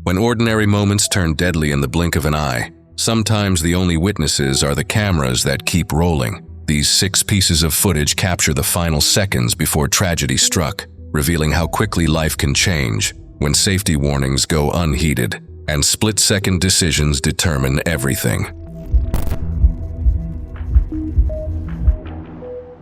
When ordinary moments turn deadly in the blink of an eye, sometimes the only witnesses are the cameras that keep rolling. These 6 pieces of footage capture the final seconds before tragedy struck, revealing how quickly life can change when safety warnings go unheeded and split-second decisions determine everything.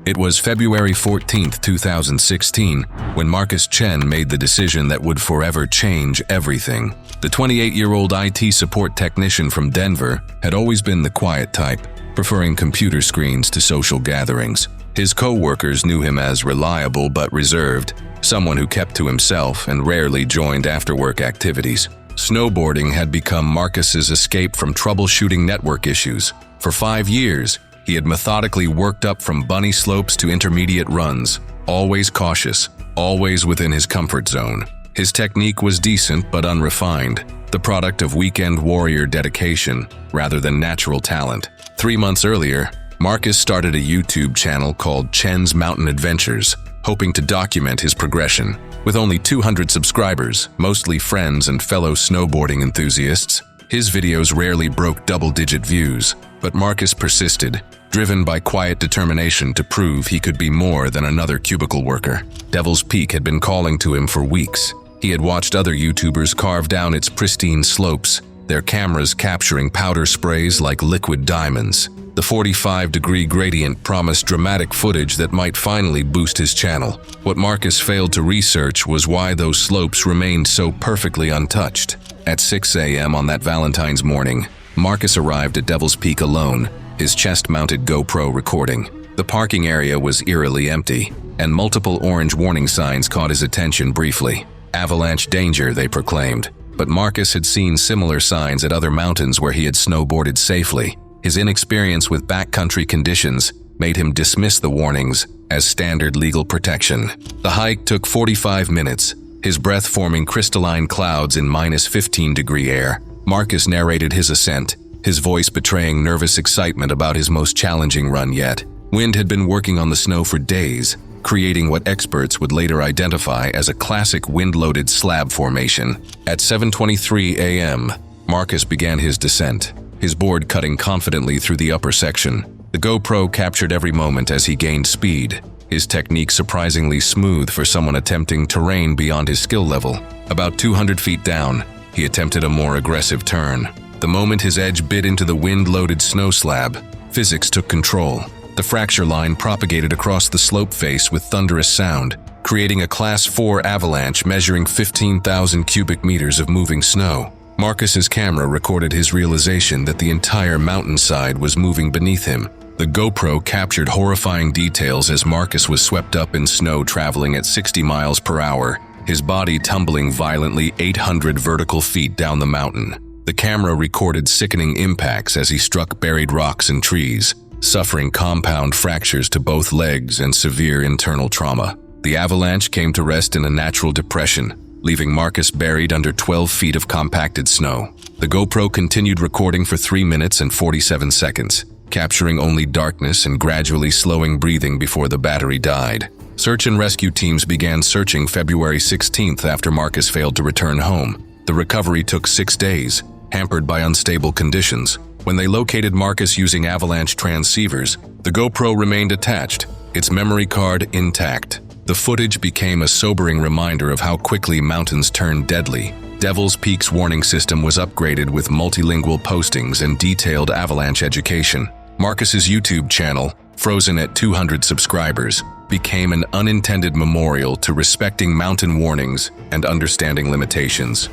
It was February 14, 2016, when Marcus Chen made the decision that would forever change everything. The 28-year-old IT support technician from Denver had always been the quiet type, preferring computer screens to social gatherings. His co-workers knew him as reliable but reserved, someone who kept to himself and rarely joined after-work activities. Snowboarding had become Marcus's escape from troubleshooting network issues. For 5 years, he had methodically worked up from bunny slopes to intermediate runs, always cautious, always within his comfort zone. His technique was decent but unrefined, the product of weekend warrior dedication rather than natural talent. 3 months earlier, Marcus started a YouTube channel called Chen's Mountain Adventures, hoping to document his progression. With only 200 subscribers, mostly friends and fellow snowboarding enthusiasts, his videos rarely broke double-digit views, but Marcus persisted, driven by quiet determination to prove he could be more than another cubicle worker. Devil's Peak had been calling to him for weeks. He had watched other YouTubers carve down its pristine slopes, their cameras capturing powder sprays like liquid diamonds. The 45-degree gradient promised dramatic footage that might finally boost his channel. What Marcus failed to research was why those slopes remained so perfectly untouched. At 6 a.m. on that Valentine's morning, Marcus arrived at Devil's Peak alone, his chest-mounted GoPro recording. The parking area was eerily empty, and multiple orange warning signs caught his attention briefly. Avalanche danger, they proclaimed. But Marcus had seen similar signs at other mountains where he had snowboarded safely. His inexperience with backcountry conditions made him dismiss the warnings as standard legal protection. The hike took 45 minutes, his breath forming crystalline clouds in -15-degree air. Marcus narrated his ascent, his voice betraying nervous excitement about his most challenging run yet. Wind had been working on the snow for days, creating what experts would later identify as a classic wind-loaded slab formation. At 7:23 a.m., Marcus began his descent, his board cutting confidently through the upper section. The GoPro captured every moment as he gained speed, his technique surprisingly smooth for someone attempting terrain beyond his skill level. About 200 feet down, he attempted a more aggressive turn. The moment his edge bit into the wind-loaded snow slab, physics took control. The fracture line propagated across the slope face with thunderous sound, creating a Class 4 avalanche measuring 15,000 cubic meters of moving snow. Marcus's camera recorded his realization that the entire mountainside was moving beneath him. The GoPro captured horrifying details as Marcus was swept up in snow traveling at 60 miles per hour, his body tumbling violently 800 vertical feet down the mountain. The camera recorded sickening impacts as he struck buried rocks and trees, suffering compound fractures to both legs and severe internal trauma. The avalanche came to rest in a natural depression, leaving Marcus buried under 12 feet of compacted snow. The GoPro continued recording for 3 minutes and 47 seconds, capturing only darkness and gradually slowing breathing before the battery died. Search and rescue teams began searching February 16th after Marcus failed to return home. The recovery took 6 days, hampered by unstable conditions. When they located Marcus using avalanche transceivers, the GoPro remained attached, its memory card intact. The footage became a sobering reminder of how quickly mountains turn deadly. Devil's Peak's warning system was upgraded with multilingual postings and detailed avalanche education. Marcus's YouTube channel, frozen at 200 subscribers, became an unintended memorial to respecting mountain warnings and understanding limitations.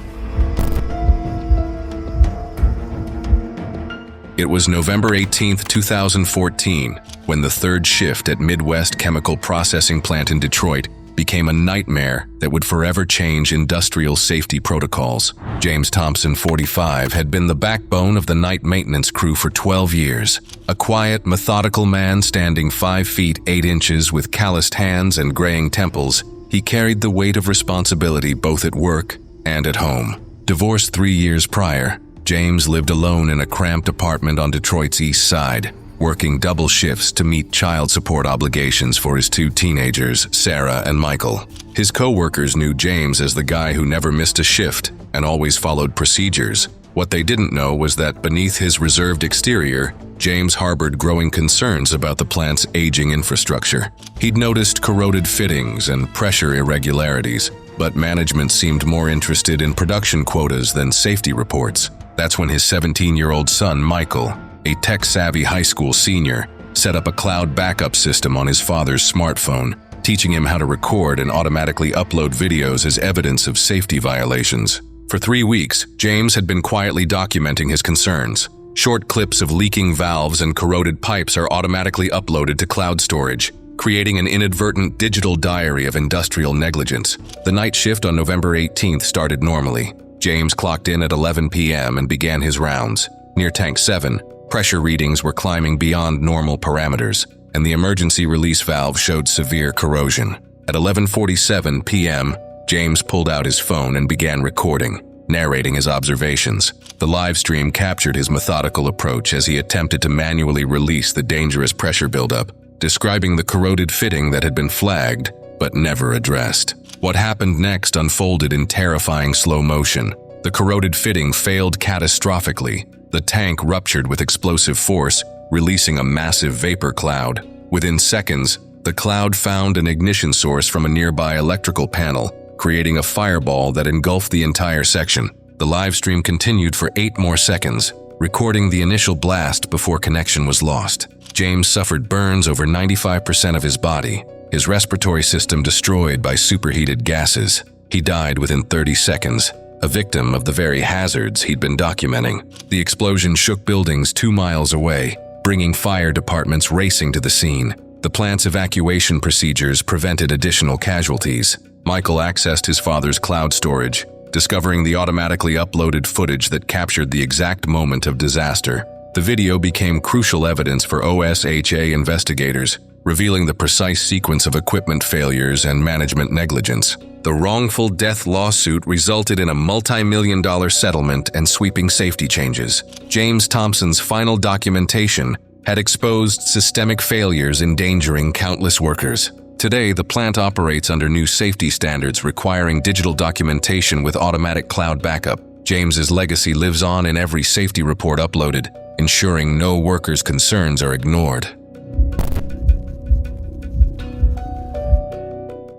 It was November 18, 2014, when the third shift at Midwest Chemical Processing Plant in Detroit became a nightmare that would forever change industrial safety protocols. James Thompson, 45, had been the backbone of the night maintenance crew for 12 years. A quiet, methodical man standing 5 feet 8 inches with calloused hands and graying temples, he carried the weight of responsibility both at work and at home. Divorced 3 years prior, James lived alone in a cramped apartment on Detroit's east side, working double shifts to meet child support obligations for his 2 teenagers, Sarah and Michael. His co-workers knew James as the guy who never missed a shift, and always followed procedures. What they didn't know was that beneath his reserved exterior, James harbored growing concerns about the plant's aging infrastructure. He'd noticed corroded fittings and pressure irregularities, but management seemed more interested in production quotas than safety reports. That's when his 17-year-old son, Michael, a tech-savvy high school senior, set up a cloud backup system on his father's smartphone, teaching him how to record and automatically upload videos as evidence of safety violations. For 3 weeks, James had been quietly documenting his concerns. Short clips of leaking valves and corroded pipes are automatically uploaded to cloud storage, creating an inadvertent digital diary of industrial negligence. The night shift on November 18th started normally. James clocked in at 11 p.m. and began his rounds. Near Tank 7, pressure readings were climbing beyond normal parameters, and the emergency release valve showed severe corrosion. At 11:47 p.m., James pulled out his phone and began recording, narrating his observations. The live stream captured his methodical approach as he attempted to manually release the dangerous pressure buildup, describing the corroded fitting that had been flagged but never addressed. What happened next unfolded in terrifying slow motion. The corroded fitting failed catastrophically. The tank ruptured with explosive force, releasing a massive vapor cloud. Within seconds, the cloud found an ignition source from a nearby electrical panel, creating a fireball that engulfed the entire section. The live stream continued for 8 more seconds, recording the initial blast before connection was lost. James suffered burns over 95% of his body, his respiratory system destroyed by superheated gases. He died within 30 seconds, a victim of the very hazards he'd been documenting. The explosion shook buildings 2 miles away, bringing fire departments racing to the scene. The plant's evacuation procedures prevented additional casualties. Michael accessed his father's cloud storage, discovering the automatically uploaded footage that captured the exact moment of disaster. The video became crucial evidence for OSHA investigators, revealing the precise sequence of equipment failures and management negligence. The wrongful death lawsuit resulted in a multi-million-dollar settlement and sweeping safety changes. James Thompson's final documentation had exposed systemic failures endangering countless workers. Today, the plant operates under new safety standards requiring digital documentation with automatic cloud backup. James's legacy lives on in every safety report uploaded, ensuring no workers' concerns are ignored.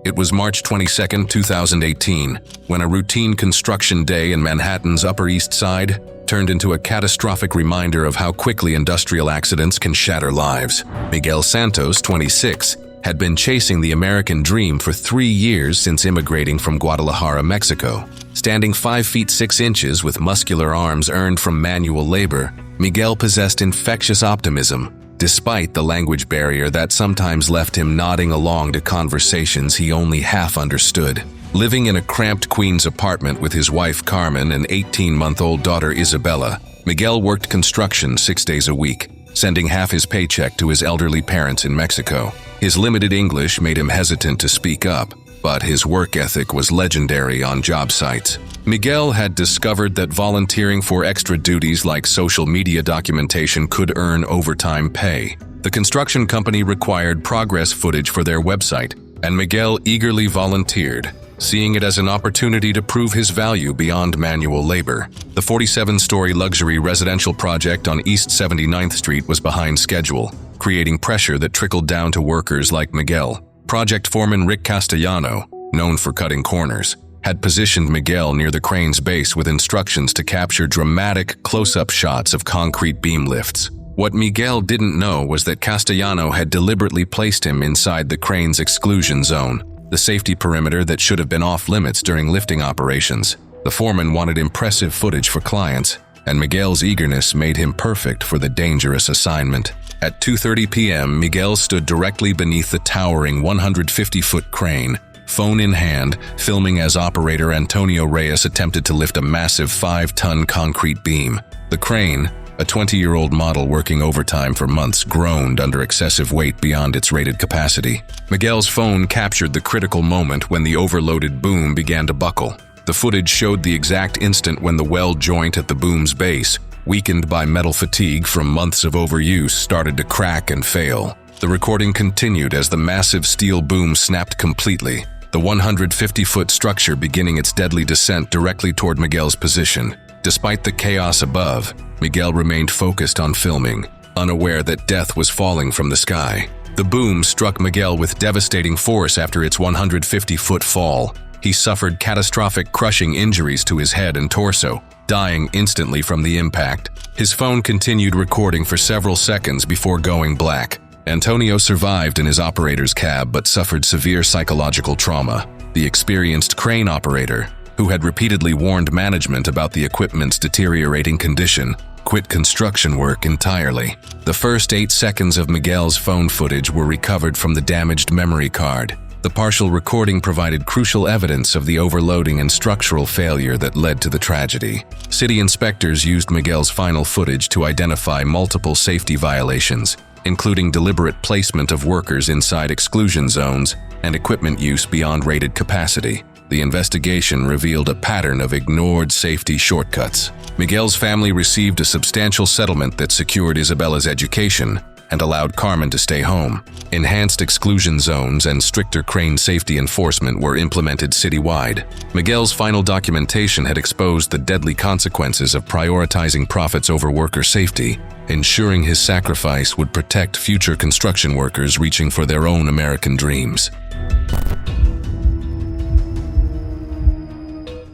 It was March 22, 2018, when a routine construction day in Manhattan's Upper East Side turned into a catastrophic reminder of how quickly industrial accidents can shatter lives. Miguel Santos, 26, had been chasing the American dream for 3 years since immigrating from Guadalajara, Mexico. Standing 5 feet 6 inches with muscular arms earned from manual labor, Miguel possessed infectious optimism, despite the language barrier that sometimes left him nodding along to conversations he only half understood. Living in a cramped Queens apartment with his wife Carmen and 18-month-old daughter Isabella, Miguel worked construction 6 days a week, sending half his paycheck to his elderly parents in Mexico. His limited English made him hesitant to speak up, but his work ethic was legendary on job sites. Miguel had discovered that volunteering for extra duties like social media documentation could earn overtime pay. The construction company required progress footage for their website, and Miguel eagerly volunteered, seeing it as an opportunity to prove his value beyond manual labor. The 47-story luxury residential project on East 79th Street was behind schedule, creating pressure that trickled down to workers like Miguel. Project foreman Rick Castellano, known for cutting corners, had positioned Miguel near the crane's base with instructions to capture dramatic close-up shots of concrete beam lifts. What Miguel didn't know was that Castellano had deliberately placed him inside the crane's exclusion zone, the safety perimeter that should have been off-limits during lifting operations. The foreman wanted impressive footage for clients, and Miguel's eagerness made him perfect for the dangerous assignment. At 2:30 p.m., Miguel stood directly beneath the towering 150-foot crane, phone in hand, filming as operator Antonio Reyes attempted to lift a massive 5-ton concrete beam. The crane, a 20-year-old model working overtime for months, groaned under excessive weight beyond its rated capacity. Miguel's phone captured the critical moment when the overloaded boom began to buckle. The footage showed the exact instant when the weld joint at the boom's base, weakened by metal fatigue from months of overuse, started to crack and fail. The recording continued as the massive steel boom snapped completely, the 150-foot structure beginning its deadly descent directly toward Miguel's position. Despite the chaos above, Miguel remained focused on filming, unaware that death was falling from the sky. The boom struck Miguel with devastating force after its 150-foot fall. He suffered catastrophic crushing injuries to his head and torso, dying instantly from the impact. His phone continued recording for several seconds before going black. Antonio survived in his operator's cab but suffered severe psychological trauma. The experienced crane operator, who had repeatedly warned management about the equipment's deteriorating condition, quit construction work entirely. The first 8 seconds of Miguel's phone footage were recovered from the damaged memory card. The partial recording provided crucial evidence of the overloading and structural failure that led to the tragedy. City inspectors used Miguel's final footage to identify multiple safety violations, including deliberate placement of workers inside exclusion zones and equipment use beyond rated capacity. The investigation revealed a pattern of ignored safety shortcuts. Miguel's family received a substantial settlement that secured Isabella's education and allowed Carmen to stay home. Enhanced exclusion zones and stricter crane safety enforcement were implemented citywide. Miguel's final documentation had exposed the deadly consequences of prioritizing profits over worker safety, ensuring his sacrifice would protect future construction workers reaching for their own American dreams.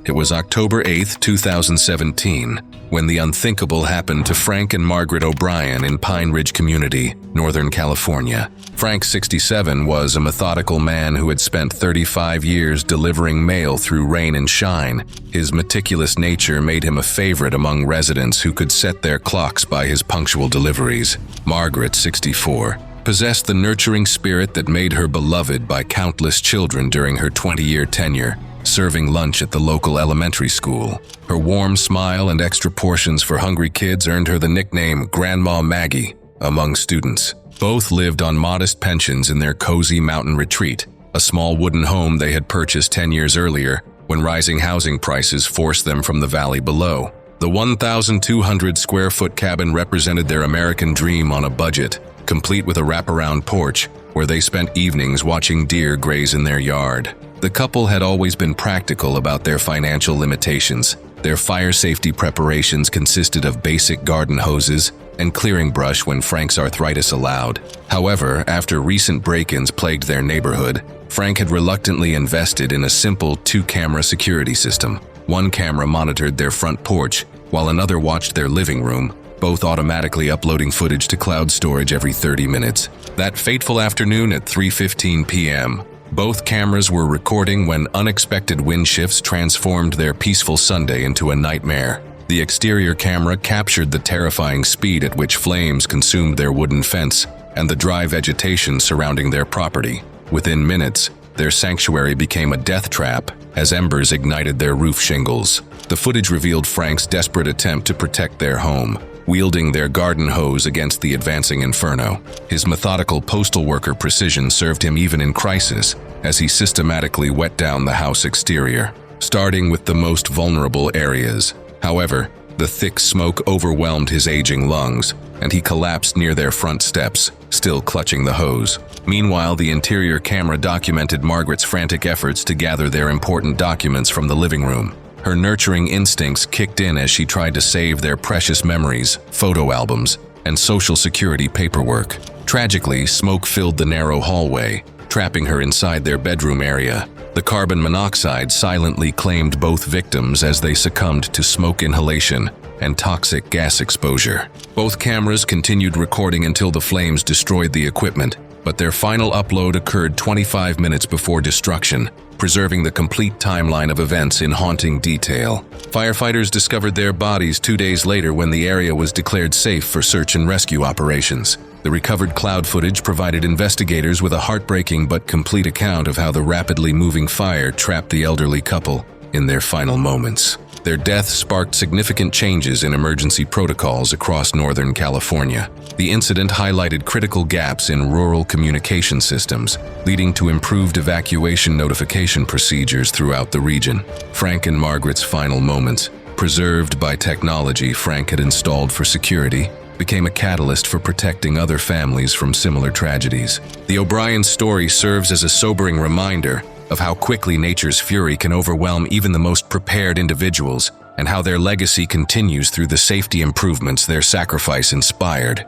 It was October 8, 2017, when the unthinkable happened to Frank and Margaret O'Brien in Pine Ridge Community, Northern California. Frank, 67, was a methodical man who had spent 35 years delivering mail through rain and shine. His meticulous nature made him a favorite among residents who could set their clocks by his punctual deliveries. Margaret, 64, possessed the nurturing spirit that made her beloved by countless children during her 20-year tenure, serving lunch at the local elementary school. Her warm smile and extra portions for hungry kids earned her the nickname Grandma Maggie among students. Both lived on modest pensions in their cozy mountain retreat, a small wooden home they had purchased 10 years earlier when rising housing prices forced them from the valley below. The 1,200-square-foot cabin represented their American dream on a budget, complete with a wraparound porch where they spent evenings watching deer graze in their yard. The couple had always been practical about their financial limitations. Their fire safety preparations consisted of basic garden hoses and clearing brush when Frank's arthritis allowed. However, after recent break-ins plagued their neighborhood, Frank had reluctantly invested in a simple 2-camera security system. One camera monitored their front porch, while another watched their living room, both automatically uploading footage to cloud storage every 30 minutes. That fateful afternoon at 3:15 p.m., both cameras were recording when unexpected wind shifts transformed their peaceful Sunday into a nightmare. The exterior camera captured the terrifying speed at which flames consumed their wooden fence and the dry vegetation surrounding their property. Within minutes, their sanctuary became a death trap as embers ignited their roof shingles. The footage revealed Frank's desperate attempt to protect their home, wielding their garden hose against the advancing inferno. His methodical postal worker precision served him even in crisis, as he systematically wet down the house exterior, starting with the most vulnerable areas. However, the thick smoke overwhelmed his aging lungs, and he collapsed near their front steps, still clutching the hose. Meanwhile, the interior camera documented Margaret's frantic efforts to gather their important documents from the living room. Her nurturing instincts kicked in as she tried to save their precious memories, photo albums, and social security paperwork. Tragically, smoke filled the narrow hallway, trapping her inside their bedroom area. The carbon monoxide silently claimed both victims as they succumbed to smoke inhalation and toxic gas exposure. Both cameras continued recording until the flames destroyed the equipment, but their final upload occurred 25 minutes before destruction, preserving the complete timeline of events in haunting detail. Firefighters discovered their bodies 2 days later when the area was declared safe for search and rescue operations. The recovered cloud footage provided investigators with a heartbreaking but complete account of how the rapidly moving fire trapped the elderly couple in their final moments. Their death sparked significant changes in emergency protocols across Northern California. The incident highlighted critical gaps in rural communication systems, leading to improved evacuation notification procedures throughout the region. Frank and Margaret's final moments, preserved by technology Frank had installed for security, became a catalyst for protecting other families from similar tragedies. The O'Brien story serves as a sobering reminder of how quickly nature's fury can overwhelm even the most prepared individuals, and how their legacy continues through the safety improvements their sacrifice inspired.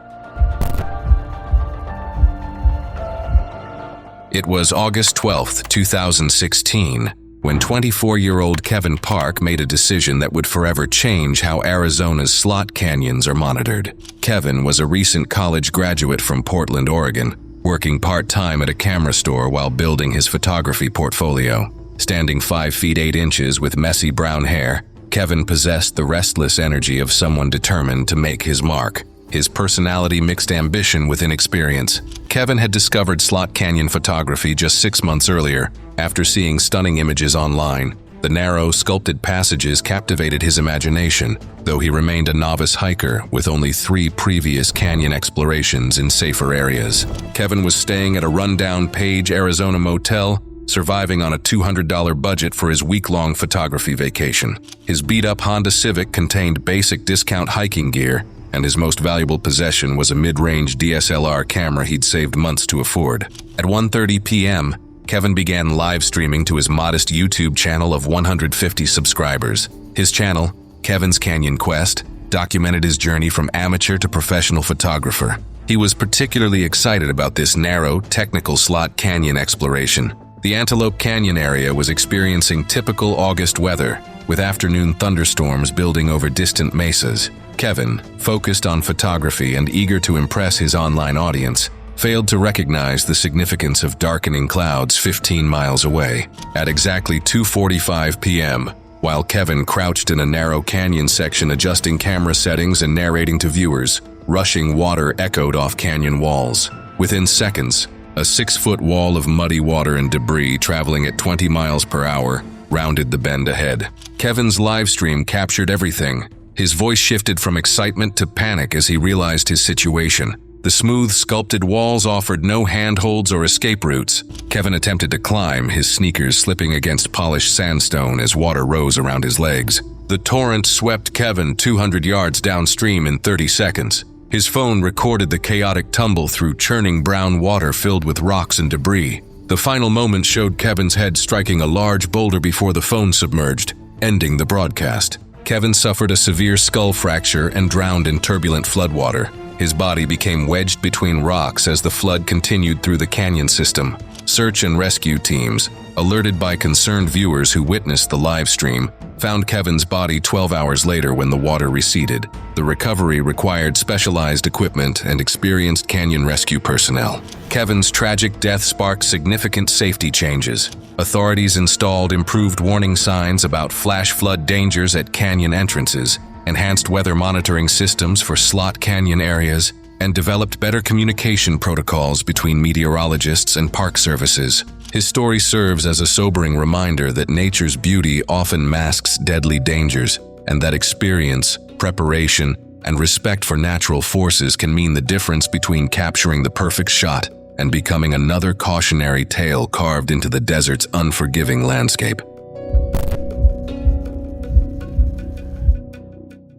It was August 12, 2016, when 24-year-old Kevin Park made a decision that would forever change how Arizona's slot canyons are monitored. Kevin was a recent college graduate from Portland, Oregon, working part-time at a camera store while building his photography portfolio. Standing 5 feet 8 inches with messy brown hair, Kevin possessed the restless energy of someone determined to make his mark. His personality mixed ambition with inexperience. Kevin had discovered slot canyon photography just 6 months earlier, after seeing stunning images online. The narrow, sculpted passages captivated his imagination, though he remained a novice hiker with only 3 previous canyon explorations in safer areas. Kevin was staying at a rundown Page, Arizona motel, surviving on a $200 budget for his week-long photography vacation. His beat-up Honda Civic contained basic discount hiking gear, and his most valuable possession was a mid-range DSLR camera he'd saved months to afford. At 1:30 p.m., Kevin began live streaming to his modest YouTube channel of 150 subscribers. His channel, Kevin's Canyon Quest, documented his journey from amateur to professional photographer. He was particularly excited about this narrow, technical slot canyon exploration. The Antelope Canyon area was experiencing typical August weather, with afternoon thunderstorms building over distant mesas. Kevin, focused on photography and eager to impress his online audience, failed to recognize the significance of darkening clouds 15 miles away. At exactly 2:45 p.m., while Kevin crouched in a narrow canyon section adjusting camera settings and narrating to viewers, rushing water echoed off canyon walls. Within seconds, a 6-foot wall of muddy water and debris traveling at 20 miles per hour rounded the bend ahead. Kevin's live stream captured everything. His voice shifted from excitement to panic as he realized his situation. The smooth, sculpted walls offered no handholds or escape routes. Kevin attempted to climb, his sneakers slipping against polished sandstone as water rose around his legs. The torrent swept Kevin 200 yards downstream in 30 seconds. His phone recorded the chaotic tumble through churning brown water filled with rocks and debris. The final moment showed Kevin's head striking a large boulder before the phone submerged, ending the broadcast. Kevin suffered a severe skull fracture and drowned in turbulent floodwater. His body became wedged between rocks as the flood continued through the canyon system. Search and rescue teams, alerted by concerned viewers who witnessed the live stream, found Kevin's body 12 hours later when the water receded. The recovery required specialized equipment and experienced canyon rescue personnel. Kevin's tragic death sparked significant safety changes. Authorities installed improved warning signs about flash flood dangers at canyon entrances, enhanced weather monitoring systems for slot canyon areas, and developed better communication protocols between meteorologists and park services. His story serves as a sobering reminder that nature's beauty often masks deadly dangers, and that experience, preparation, and respect for natural forces can mean the difference between capturing the perfect shot and becoming another cautionary tale carved into the desert's unforgiving landscape.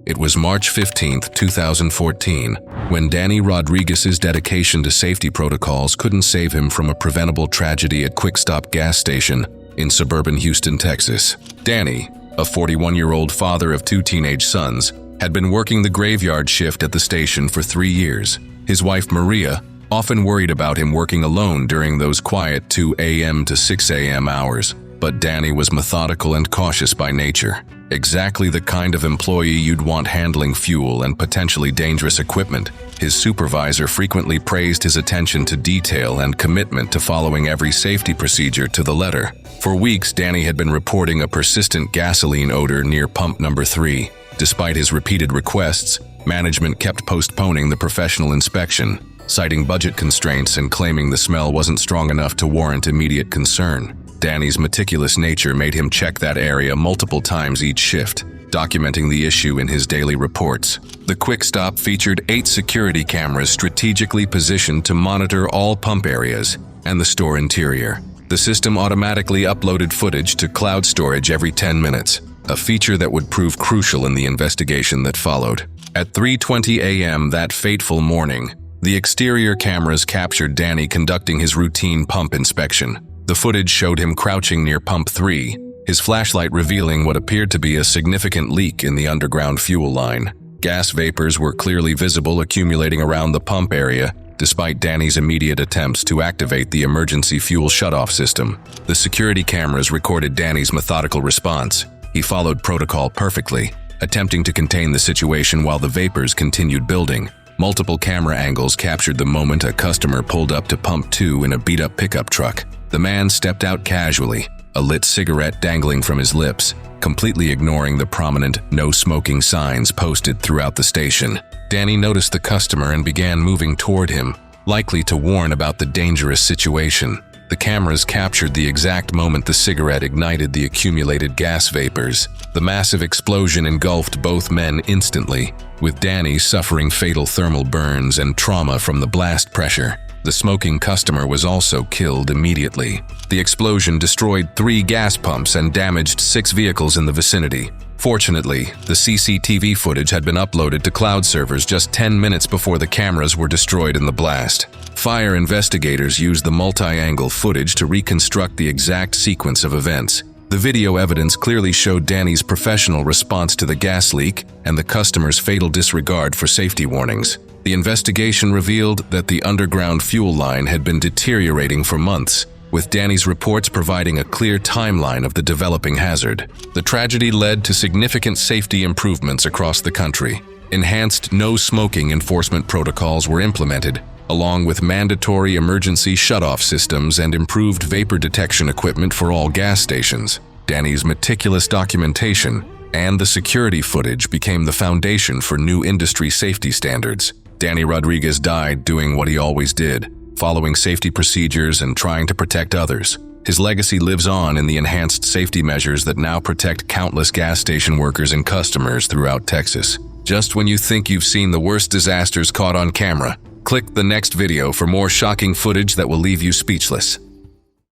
It was March 15, 2014, when Danny Rodriguez's dedication to safety protocols couldn't save him from a preventable tragedy at Quick Stop gas station in suburban Houston, Texas. Danny, a 41-year-old father of 2 teenage sons, had been working the graveyard shift at the station for 3 years. His wife, Maria, often worried about him working alone during those quiet 2 a.m. to 6 a.m. hours. But Danny was methodical and cautious by nature. Exactly the kind of employee you'd want handling fuel and potentially dangerous equipment. His supervisor frequently praised his attention to detail and commitment to following every safety procedure to the letter. For weeks, Danny had been reporting a persistent gasoline odor near pump number 3. Despite his repeated requests, management kept postponing the professional inspection, citing budget constraints and claiming the smell wasn't strong enough to warrant immediate concern. Danny's meticulous nature made him check that area multiple times each shift, documenting the issue in his daily reports. The Quick Stop featured 8 security cameras strategically positioned to monitor all pump areas and the store interior. The system automatically uploaded footage to cloud storage every 10 minutes, a feature that would prove crucial in the investigation that followed. At 3:20 a.m. that fateful morning, the exterior cameras captured Danny conducting his routine pump inspection. The footage showed him crouching near pump 3, his flashlight revealing what appeared to be a significant leak in the underground fuel line. Gas vapors were clearly visible accumulating around the pump area, despite Danny's immediate attempts to activate the emergency fuel shutoff system. The security cameras recorded Danny's methodical response. He followed protocol perfectly, attempting to contain the situation while the vapors continued building. Multiple camera angles captured the moment a customer pulled up to pump 2 in a beat-up pickup truck. The man stepped out casually, a lit cigarette dangling from his lips, completely ignoring the prominent no smoking signs posted throughout the station. Danny noticed the customer and began moving toward him, likely to warn about the dangerous situation. The cameras captured the exact moment the cigarette ignited the accumulated gas vapors. The massive explosion engulfed both men instantly, with Danny suffering fatal thermal burns and trauma from the blast pressure. The smoking customer was also killed immediately. The explosion destroyed 3 gas pumps and damaged 6 vehicles in the vicinity. Fortunately, the CCTV footage had been uploaded to cloud servers just 10 minutes before the cameras were destroyed in the blast. Fire investigators used the multi-angle footage to reconstruct the exact sequence of events. The video evidence clearly showed Danny's professional response to the gas leak and the customer's fatal disregard for safety warnings. The investigation revealed that the underground fuel line had been deteriorating for months, with Danny's reports providing a clear timeline of the developing hazard. The tragedy led to significant safety improvements across the country. Enhanced no-smoking enforcement protocols were implemented, along with mandatory emergency shutoff systems and improved vapor detection equipment for all gas stations. Danny's meticulous documentation and the security footage became the foundation for new industry safety standards. Danny Rodriguez died doing what he always did, following safety procedures and trying to protect others. His legacy lives on in the enhanced safety measures that now protect countless gas station workers and customers throughout Texas. Just when you think you've seen the worst disasters caught on camera, click the next video for more shocking footage that will leave you speechless.